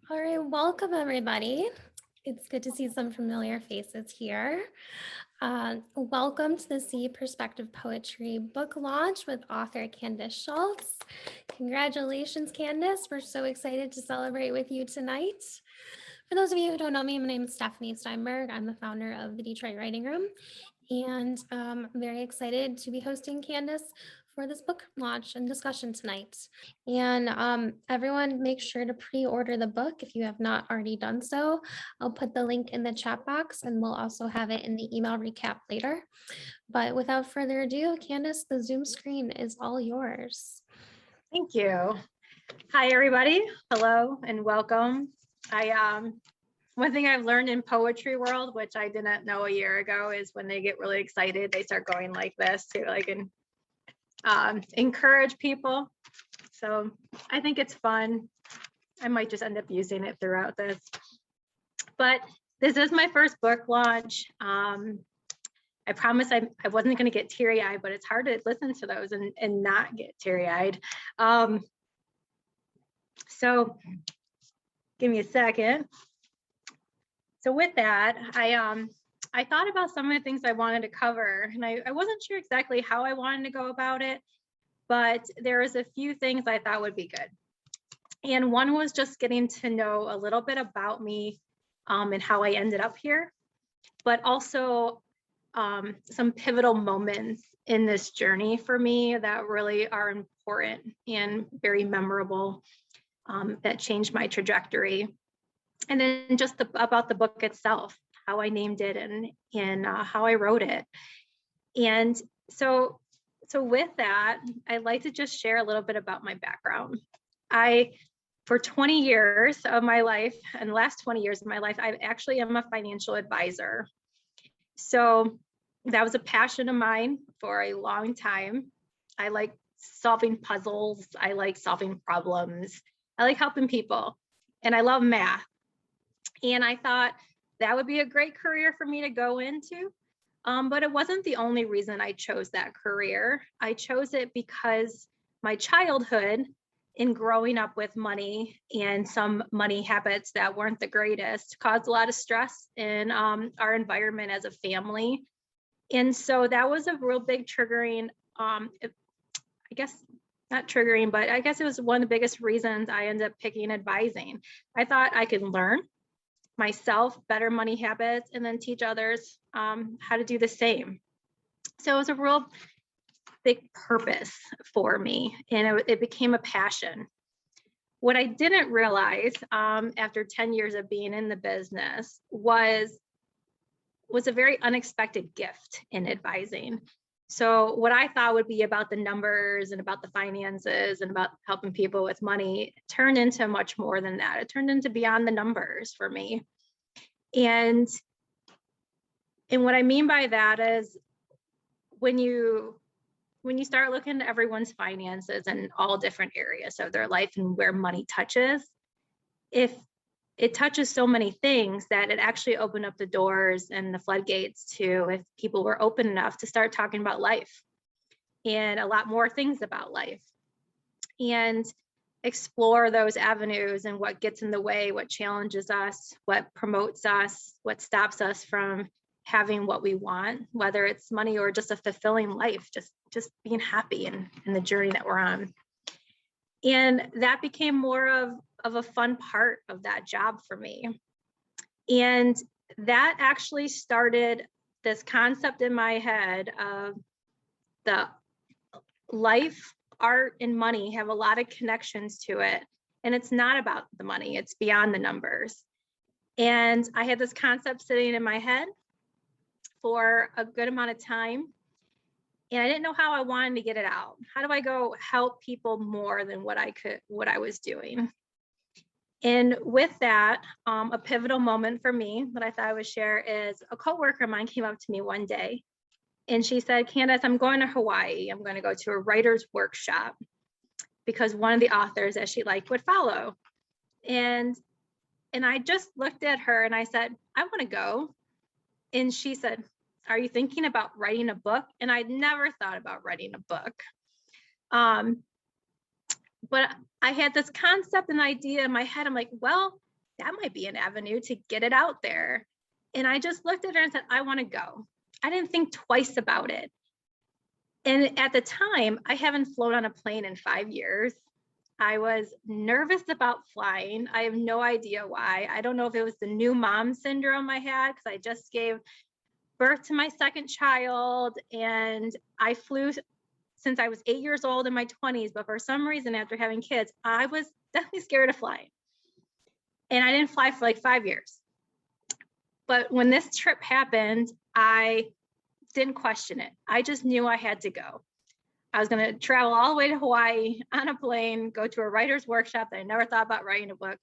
All right, welcome everybody. It's good to see some familiar faces here. Welcome to the See Perspective Poetry book launch with author Candice Schultz. Congratulations, Candice. We're so excited to celebrate with you tonight. For those of you who don't know me, my name is Stephanie Steinberg. I'm the founder of the Detroit Writing Room, and I'm very excited to be hosting Candice for this book launch and discussion tonight. And everyone, make sure to pre-order the book if you have not already done so. I'll put the link in the chat box, and we'll also have it in the email recap later. But without further ado, Candice, the Zoom screen is all yours. Thank you. Hi, everybody. Hello and welcome. One thing I've learned in poetry world, which I didn't know a year ago, is when they get really excited, they start going like this to encourage people. So I think it's fun. I might just end up using it throughout this. But this is my first book launch. I promise I wasn't going to get teary-eyed, but it's hard to listen to those and not get teary-eyed. So give me a second. So with that, I thought about some of the things I wanted to cover, and I wasn't sure exactly how I wanted to go about it, but there was a few things I thought would be good. And one was just getting to know a little bit about me and how I ended up here, but also some pivotal moments in this journey for me that really are important and very memorable, that changed my trajectory. And then just about the book itself, how I named it and how I wrote it. And so with that, I'd like to just share a little bit about my background. For 20 years of my life, and the last 20 years of my life, I actually am a financial advisor. So that was a passion of mine for a long time. I like solving puzzles. I like solving problems. I like helping people, and I love math. And I thought that would be a great career for me to go into. But it wasn't the only reason I chose that career. I chose it because my childhood, in growing up with money and some money habits that weren't the greatest, caused a lot of stress in our environment as a family. And so that was a real big triggering, I guess not triggering, but I guess it was one of the biggest reasons I ended up picking advising. I thought I could learn myself better money habits and then teach others how to do the same. So it was a real big purpose for me, and it became a passion. What I didn't realize after 10 years of being in the business was a very unexpected gift in advising. So what I thought would be about the numbers and about the finances and about helping people with money turned into much more than that. It turned into beyond the numbers for me. And what I mean by that is when you start looking at everyone's finances in all different areas of their life and where money touches, if it touches so many things that it actually opened up the doors and the floodgates to, if people were open enough to start talking about life and a lot more things about life and explore those avenues and what gets in the way, what challenges us, what promotes us, what stops us from having what we want, whether it's money or just a fulfilling life, just being happy in the journey that we're on. And that became more of a fun part of that job for me. And that actually started this concept in my head of the life, art, and money have a lot of connections to it. And it's not about the money, it's beyond the numbers. And I had this concept sitting in my head for a good amount of time. And I didn't know how I wanted to get it out. How do I go help people more than what I was doing? And with that, a pivotal moment for me that I thought I would share is a coworker of mine came up to me one day and she said, Candice, I'm going to Hawaii. I'm going to go to a writer's workshop because one of the authors that she liked would follow. And I just looked at her and I said, I want to go. And she said, are you thinking about writing a book? And I'd never thought about writing a book. But I had this concept and idea in my head. I'm like, well, that might be an avenue to get it out there. And I just looked at her and said, I want to go. I didn't think twice about it. And at the time, I haven't flown on a plane in 5 years. I was nervous about flying. I have no idea why. I don't know if it was the new mom syndrome I had, because I just gave birth to my second child, and I flew since I was 8 years old in my 20s. But for some reason, after having kids, I was definitely scared of flying. And I didn't fly for like 5 years. But when this trip happened, I didn't question it. I just knew I had to go. I was going to travel all the way to Hawaii on a plane, go to a writer's workshop that I never thought about writing a book,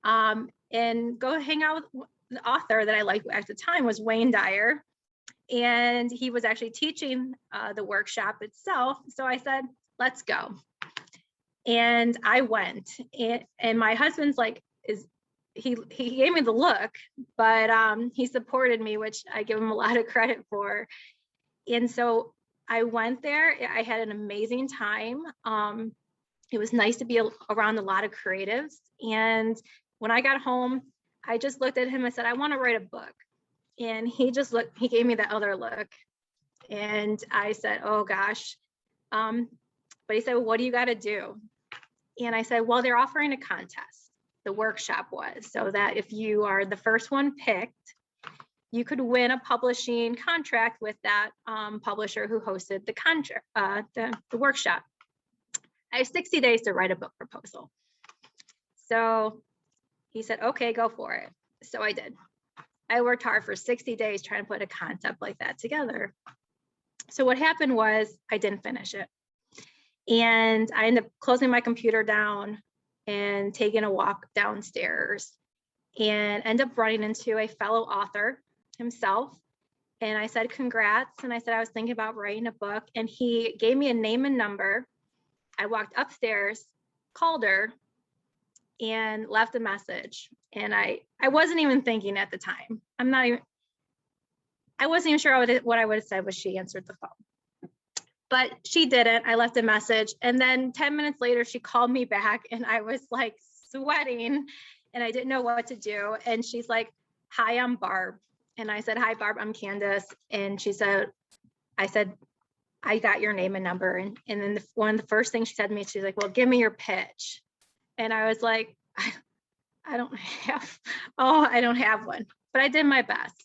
and go hang out with the author that I liked at the time was Wayne Dyer. And he was actually teaching the workshop itself. So I said, let's go. And I went. And my husband's like, he gave me the look, but he supported me, which I give him a lot of credit for. And so I went there. I had an amazing time. It was nice to be around a lot of creatives. And when I got home, I just looked at him and said, I want to write a book. And he just looked, he gave me that other look. And I said, oh gosh. But he said, well, what do you got to do? And I said, well, they're offering a contest. The workshop was, so that if you are the first one picked, you could win a publishing contract with that publisher who hosted the contract, the workshop. I have 60 days to write a book proposal. So he said, okay, go for it. So I did. I worked hard for 60 days trying to put a concept like that together. So what happened was I didn't finish it. And I ended up closing my computer down and taking a walk downstairs and ended up running into a fellow author himself. And I said, congrats. And I said, I was thinking about writing a book. And he gave me a name and number. I walked upstairs, called her, and left a message. And I wasn't even thinking at the time. I wasn't even sure what I would have said when she answered the phone. But she didn't. I left a message. And then 10 minutes later, she called me back and I was like sweating and I didn't know what to do. And she's like, hi, I'm Barb. And I said, hi, Barb, I'm Candice. And I said, I got your name and number. And then one of the first things she said to me, she's like, well, give me your pitch. And I was like, I don't have one, but I did my best.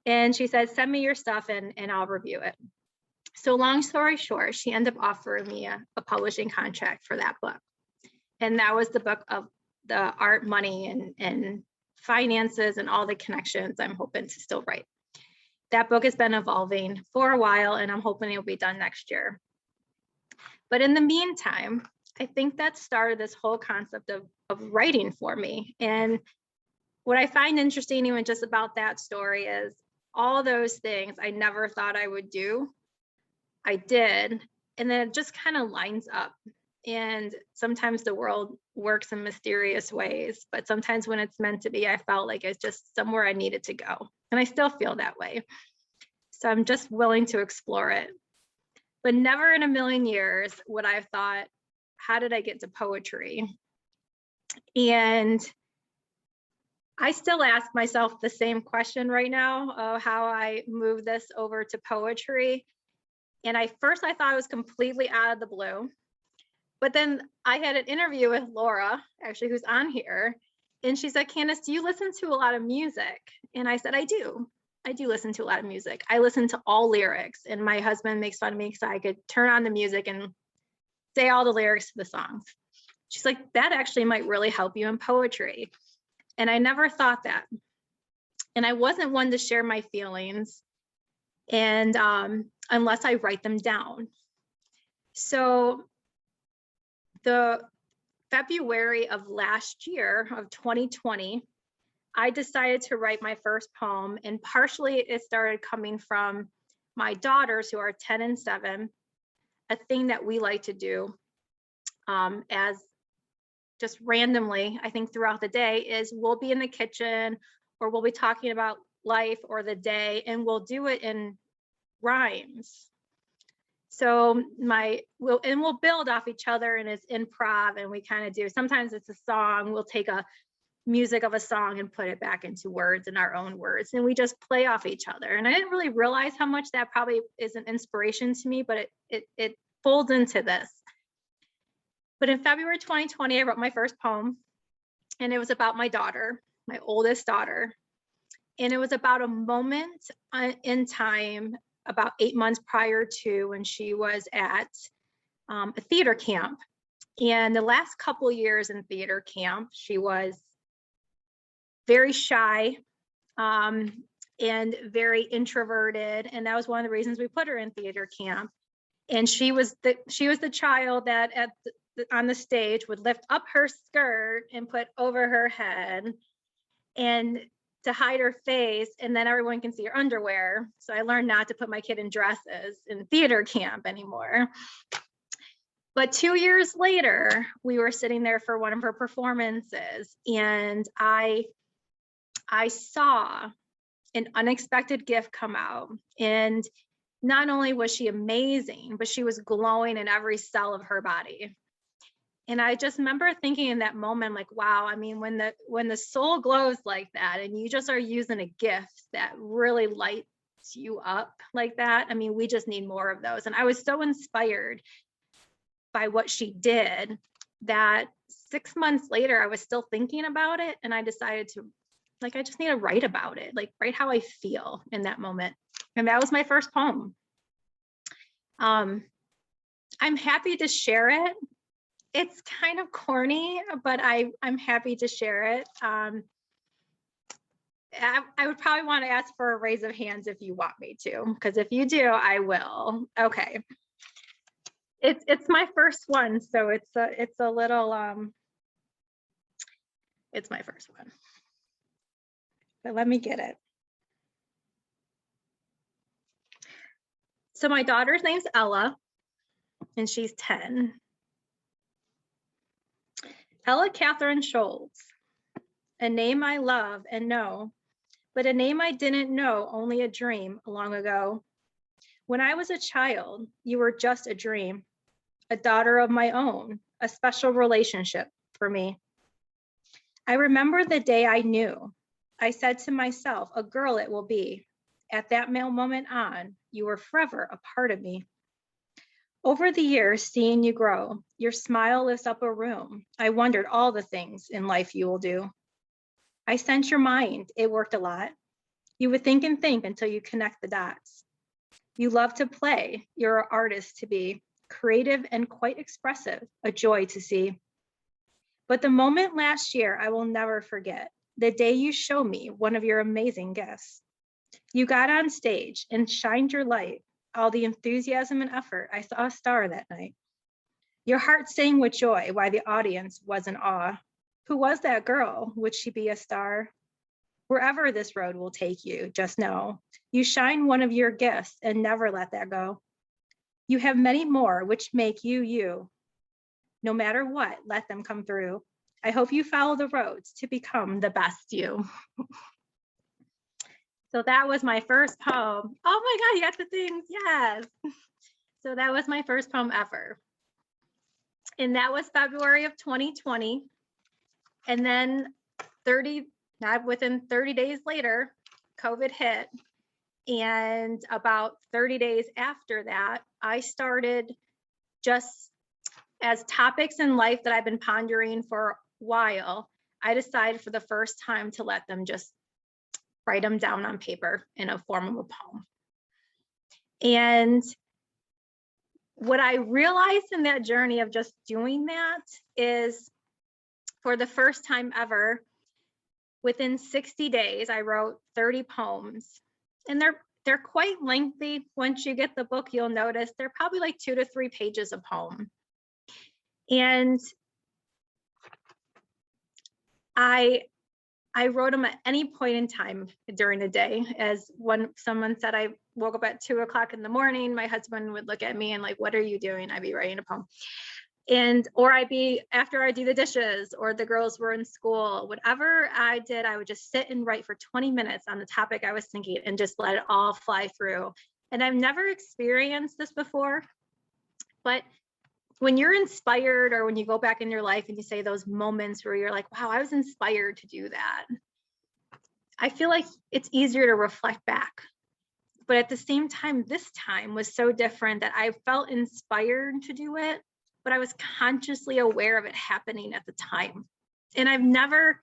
And she said, send me your stuff and I'll review it. So long story short, she ended up offering me a publishing contract for that book. And that was the book of the art, money, and finances and all the connections I'm hoping to still write. That book has been evolving for a while and I'm hoping it'll be done next year. But in the meantime, I think that started this whole concept of writing for me. And what I find interesting even just about that story is all those things I never thought I would do, I did. And then it just kind of lines up. And sometimes the world works in mysterious ways, but sometimes when it's meant to be, I felt like it's just somewhere I needed to go. And I still feel that way. So I'm just willing to explore it. But never in a million years would I have thought, how did I get to poetry? And I still ask myself the same question right now of how I move this over to poetry. And first I thought it was completely out of the blue. But then I had an interview with Laura, actually, who's on here. And she said, Candice, do you listen to a lot of music? And I said, I do. I do listen to a lot of music. I listen to all lyrics. And my husband makes fun of me because I could turn on the music and say all the lyrics to the songs. She's like, that actually might really help you in poetry. And I never thought that. And I wasn't one to share my feelings and unless I write them down. So the February of last year of 2020, I decided to write my first poem, and partially it started coming from my daughters who are 10 and 7, a thing that we like to do as just randomly, I think throughout the day, is we'll be in the kitchen or we'll be talking about life or the day, and we'll do it in rhymes. So we'll build off each other, and it's improv, and we kind of do, sometimes it's a song, we'll take a music of a song and put it back into words in our own words. And we just play off each other. And I didn't really realize how much that probably is an inspiration to me, but it folds into this. But in February 2020, I wrote my first poem, and it was about my daughter, my oldest daughter. And it was about a moment in time about 8 months prior to when she was at a theater camp. And the last couple years in theater camp, she was very shy and very introverted. And that was one of the reasons we put her in theater camp. And she was the child that on the stage would lift up her skirt and put over her head and to hide her face, and then everyone can see her underwear. So I learned not to put my kid in dresses in theater camp anymore. But 2 years later, we were sitting there for one of her performances, and I saw an unexpected gift come out. And not only was she amazing, but she was glowing in every cell of her body. And I just remember thinking in that moment, like, wow, I mean, when the soul glows like that, and you just are using a gift that really lights you up like that, I mean, we just need more of those. And I was so inspired by what she did that 6 months later, I was still thinking about it. And I decided to, like, I just need to write about it, like write how I feel in that moment. And that was my first poem. I'm happy to share it. It's kind of corny, but I'm happy to share it. I would probably want to ask for a raise of hands if you want me to, because if you do, I will. Okay. It's my first one, so it's a little it's my first one. But let me get it. So my daughter's name's Ella, and she's 10. Ella Catherine Schultz, a name I love and know, but a name I didn't know, only a dream long ago. When I was a child, you were just a dream, a daughter of my own, a special relationship for me. I remember the day I knew. I said to myself, a girl it will be. At that moment on, you were forever a part of me. Over the years, seeing you grow, your smile lifts up a room. I wondered all the things in life you will do. I sensed your mind, it worked a lot. You would think and think until you connect the dots. You love to play, you're an artist to be, creative and quite expressive, a joy to see. But the moment last year, I will never forget, the day you showed me one of your amazing gifts. You got on stage and shined your light. All the enthusiasm and effort, I saw a star that night. Your heart sang with joy while the audience was in awe. Who was that girl? Would she be a star? Wherever this road will take you, just know, you shine one of your gifts and never let that go. You have many more which make you, you. No matter what, let them come through. I hope you follow the roads to become the best you. So that was my first poem. Oh my God, you got the things, yes. So that was my first poem ever. And that was February of 2020. And then within 30 days later, COVID hit. And about 30 days after that, I started just as topics in life that I've been pondering for a while, I decided for the first time to let them just write them down on paper in a form of a poem. And what I realized in that journey of just doing that is for the first time ever, within 60 days, I wrote 30 poems. And they're quite lengthy. Once you get the book, you'll notice they're probably like 2 to 3 pages a poem. And I wrote them at any point in time during the day. As someone said, I woke up at 2 o'clock in the morning. My husband would look at me and like, what are you doing? I'd be writing a poem. Or I'd be after I do the dishes or the girls were in school, whatever I did, I would just sit and write for 20 minutes on the topic I was thinking and just let it all fly through. And I've never experienced this before, but when you're inspired, or when you go back in your life and you say those moments where you're like, wow, I was inspired to do that, I feel like it's easier to reflect back. But at the same time, this time was so different that I felt inspired to do it, but I was consciously aware of it happening at the time. And I've never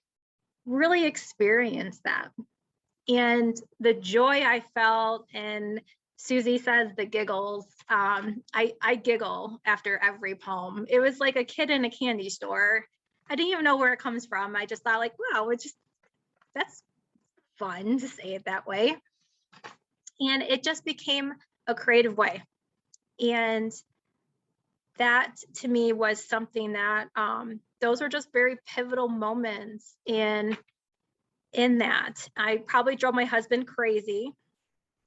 really experienced that. And the joy I felt, and Susie says the giggles, I giggle after every poem. It was like a kid in a candy store. I didn't even know where it comes from. I just thought like, wow, that's fun to say it that way. And it just became a creative way. And that to me was something that those were just very pivotal moments in that. I probably drove my husband crazy,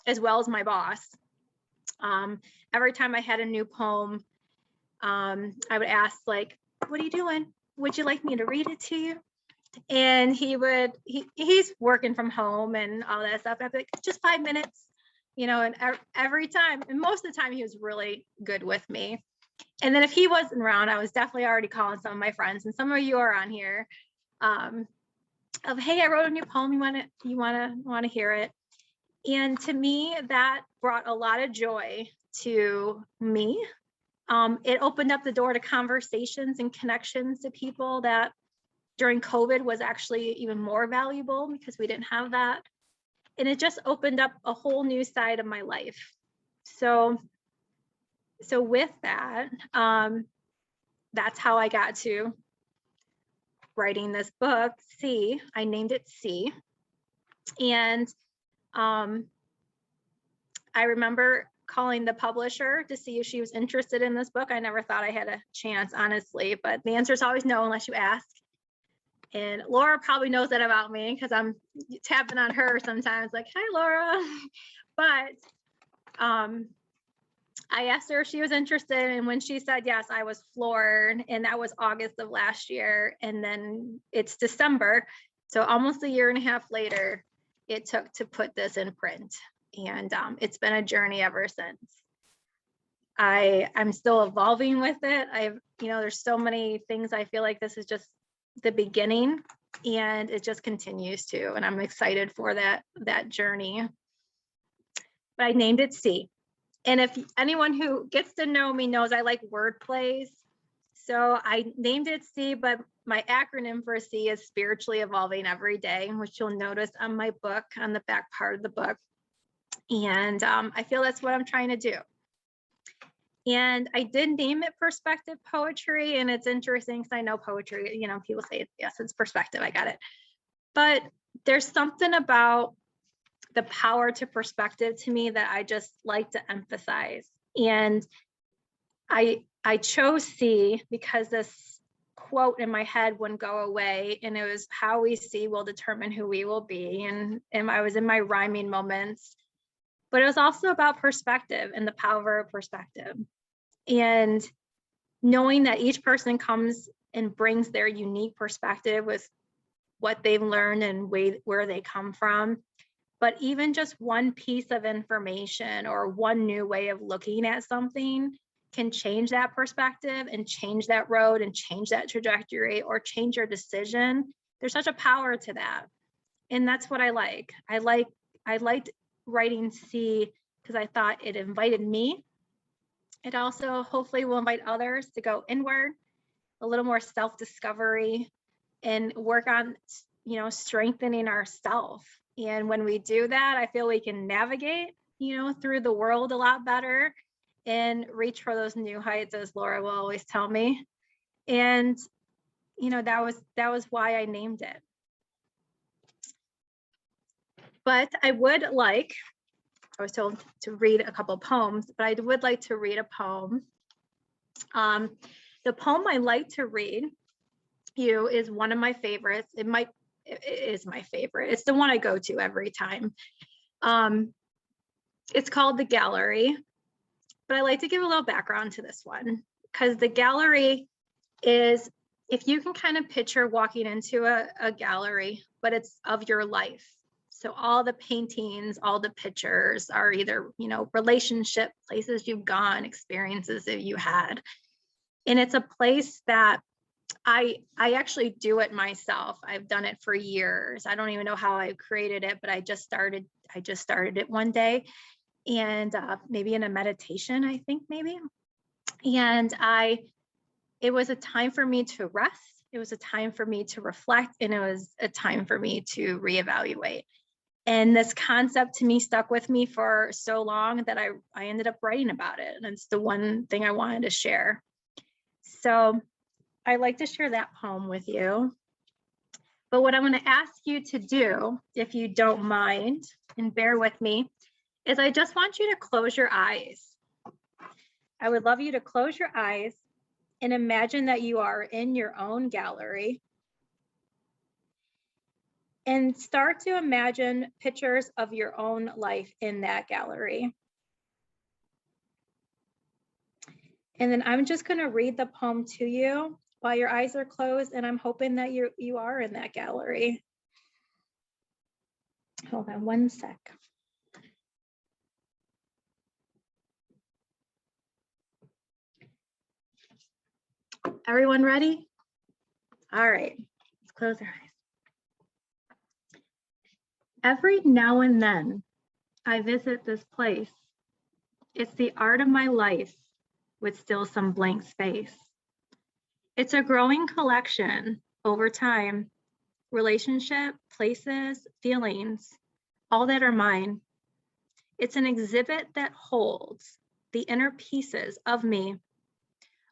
as well as my boss. Every time I had a new poem, I would ask, like, what are you doing? Would you like me to read it to you? And he's working from home and all that stuff. I'd be like, just 5 minutes, and every time, and most of the time he was really good with me. And then if he wasn't around, I was definitely already calling some of my friends, and some of you are on here, of, hey, I wrote a new poem. You want to hear it? And to me, that brought a lot of joy to me. It opened up the door to conversations and connections to people that during COVID was actually even more valuable, because we didn't have that. And it just opened up a whole new side of my life. So with that, that's how I got to writing this book, C. I named it C. And I remember calling the publisher to see if she was interested in this book. I never thought I had a chance, honestly, but the answer is always no unless you ask. And Laura probably knows that about me, because I'm tapping on her sometimes, like, hi, Laura. But I asked her if she was interested, and when she said yes, I was floored. And that was August of last year, and then it's December, so almost a year and a half later it took to put this in print. And it's been a journey ever since. I'm still evolving with it. There's so many things. I feel like this is just the beginning, and it just continues to, and I'm excited for that journey. But I named it C. And if anyone who gets to know me knows I like word plays, so I named it C, but my acronym for C is spiritually evolving every day, which you'll notice on my book, on the back part of the book. And I feel that's what I'm trying to do. And I did name it perspective poetry, and it's interesting because I know poetry, people say, yes, it's perspective, I got it. But there's something about the power to perspective to me that I just like to emphasize. And I chose C because this quote in my head wouldn't go away, and it was, how we see will determine who we will be. And I was in my rhyming moments, but it was also about perspective and the power of perspective. And knowing that each person comes and brings their unique perspective with what they've learned and where they come from. But even just one piece of information or one new way of looking at something can change that perspective and change that road and change that trajectory or change your decision. There's such a power to that. And that's what I like. I liked writing C because I thought it invited me. It also hopefully will invite others to go inward, a little more self-discovery, and work on, strengthening ourselves. And when we do that, I feel we can navigate, through the world a lot better and reach for those new heights, as Laura will always tell me. And, that was why I named it. But I was told to read a couple of poems, but I would like to read a poem. The poem I like to read you is one of my favorites. It is my favorite. It's the one I go to every time. It's called The Gallery, but I like to give a little background to this one, because the gallery is, if you can kind of picture walking into a gallery, but it's of your life. So all the paintings, all the pictures are either, relationship, places you've gone, experiences that you had. And it's a place that I actually do it myself. I've done it for years. I don't even know how I created it, but I just started it one day, and maybe in a meditation, I think maybe. And it was a time for me to rest. It was a time for me to reflect, and it was a time for me to reevaluate. And this concept to me stuck with me for so long that I ended up writing about it. And it's the one thing I wanted to share. So I'd like to share that poem with you. But what I'm going to ask you to do, if you don't mind, and bear with me, is I just want you to close your eyes. I would love you to close your eyes and imagine that you are in your own gallery. And start to imagine pictures of your own life in that gallery. And then I'm just going to read the poem to you while your eyes are closed, and I'm hoping that you are in that gallery. Hold on one sec. Everyone ready? All right, let's close our eyes. Every now and then, I visit this place. It's the art of my life with still some blank space. It's a growing collection over time, relationship, places, feelings, all that are mine. It's an exhibit that holds the inner pieces of me,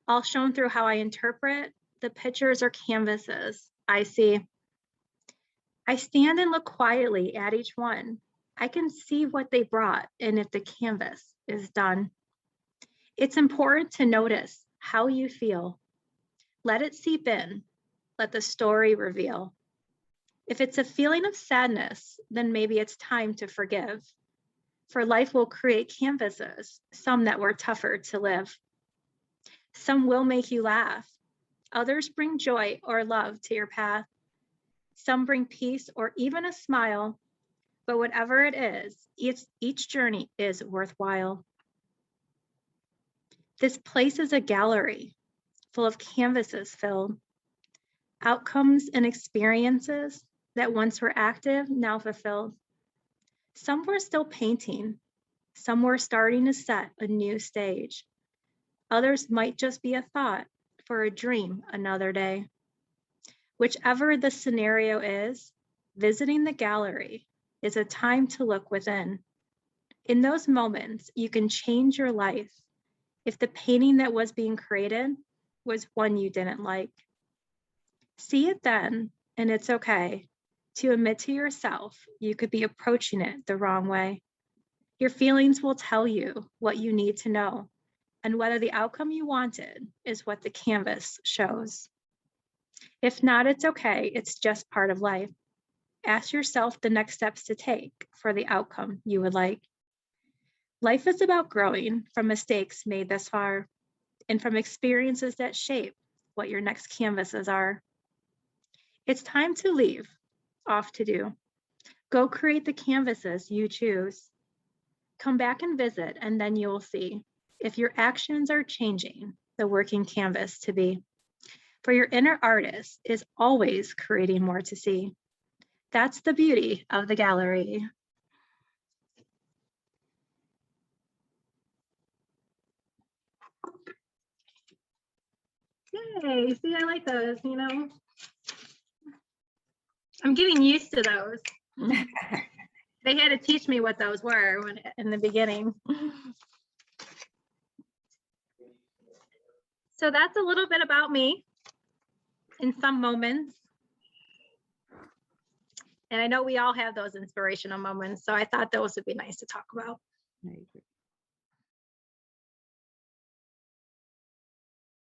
all shown through how I interpret the pictures or canvases I see. I stand and look quietly at each one. I can see what they brought and if the canvas is done. It's important to notice how you feel. Let it seep in. Let the story reveal. If it's a feeling of sadness, then maybe it's time to forgive. For life will create canvases, some that were tougher to live. Some will make you laugh. Others bring joy or love to your path. Some bring peace or even a smile. But whatever it is, each journey is worthwhile. This place is a gallery full of canvases filled. Outcomes and experiences that once were active, now fulfilled. Some were still painting. Some were starting to set a new stage. Others might just be a thought for a dream another day. Whichever the scenario is, visiting the gallery is a time to look within. In those moments, you can change your life if the painting that was being created was one you didn't like. See it then, and it's okay to admit to yourself you could be approaching it the wrong way. Your feelings will tell you what you need to know and whether the outcome you wanted is what the canvas shows. If not, it's okay. It's just part of life. Ask yourself the next steps to take for the outcome you would like. Life is about growing from mistakes made thus far and from experiences that shape what your next canvases are. It's time to leave off to do. Go create the canvases you choose. Come back and visit, and then you'll see if your actions are changing the working canvas to be. For your inner artist is always creating more to see. That's the beauty of the gallery. Yay, see, I like those, you know. I'm getting used to those. They had to teach me what those were in the beginning. So that's a little bit about me in some moments. And I know we all have those inspirational moments, so I thought those would be nice to talk about. I agree.